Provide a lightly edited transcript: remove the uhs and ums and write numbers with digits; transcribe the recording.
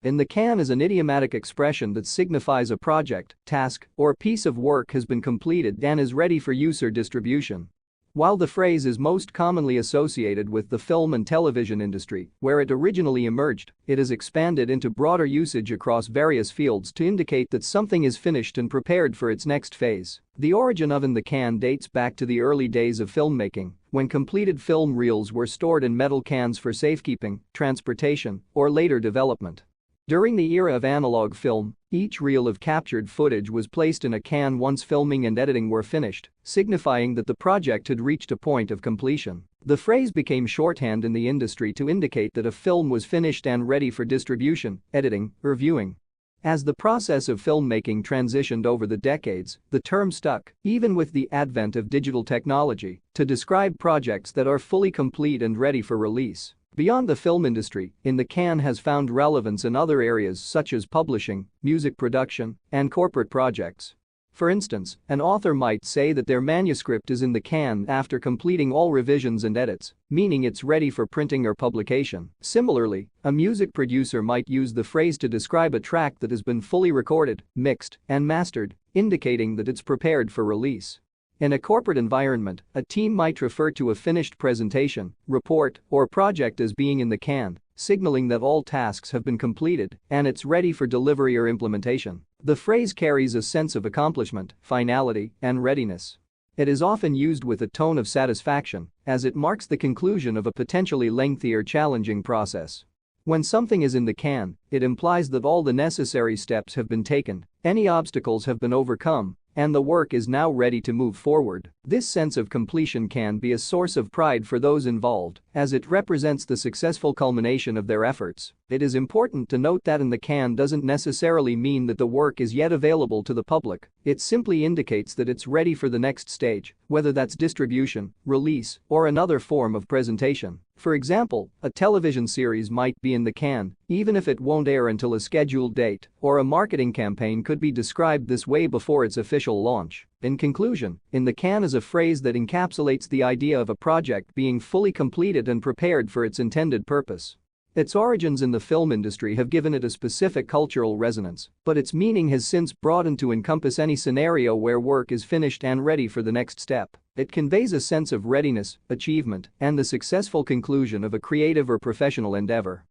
In the can is an idiomatic expression that signifies a project, task, or piece of work has been completed and is ready for use or distribution. While the phrase is most commonly associated with the film and television industry, where it originally emerged, it has expanded into broader usage across various fields to indicate that something is finished and prepared for its next phase. The origin of "in the can" dates back to the early days of filmmaking, when completed film reels were stored in metal cans for safekeeping, transportation, or later development. During the era of analog film, each reel of captured footage was placed in a can once filming and editing were finished, signifying that the project had reached a point of completion. The phrase became shorthand in the industry to indicate that a film was finished and ready for distribution, editing, or viewing. As the process of filmmaking transitioned over the decades, the term stuck, even with the advent of digital technology, to describe projects that are fully complete and ready for release. Beyond the film industry, "in the can" has found relevance in other areas such as publishing, music production, and corporate projects. For instance, an author might say that their manuscript is in the can after completing all revisions and edits, meaning it's ready for printing or publication. Similarly, a music producer might use the phrase to describe a track that has been fully recorded, mixed, and mastered, indicating that it's prepared for release. In a corporate environment, a team might refer to a finished presentation, report, or project as being in the can, signaling that all tasks have been completed and it's ready for delivery or implementation. The phrase carries a sense of accomplishment, finality, and readiness. It is often used with a tone of satisfaction, as it marks the conclusion of a potentially lengthy or challenging process. When something is in the can, it implies that all the necessary steps have been taken, any obstacles have been overcome, and the work is now ready to move forward. This sense of completion can be a source of pride for those involved, as it represents the successful culmination of their efforts. It is important to note that "in the can" doesn't necessarily mean that the work is yet available to the public, it simply indicates that it's ready for the next stage, whether that's distribution, release, or another form of presentation. For example, a television series might be in the can, even if it won't air until a scheduled date, or a marketing campaign could be described this way before its official launch. In conclusion, "in the can" is a phrase that encapsulates the idea of a project being fully completed and prepared for its intended purpose. Its origins in the film industry have given it a specific cultural resonance, but its meaning has since broadened to encompass any scenario where work is finished and ready for the next step. It conveys a sense of readiness, achievement, and the successful conclusion of a creative or professional endeavor.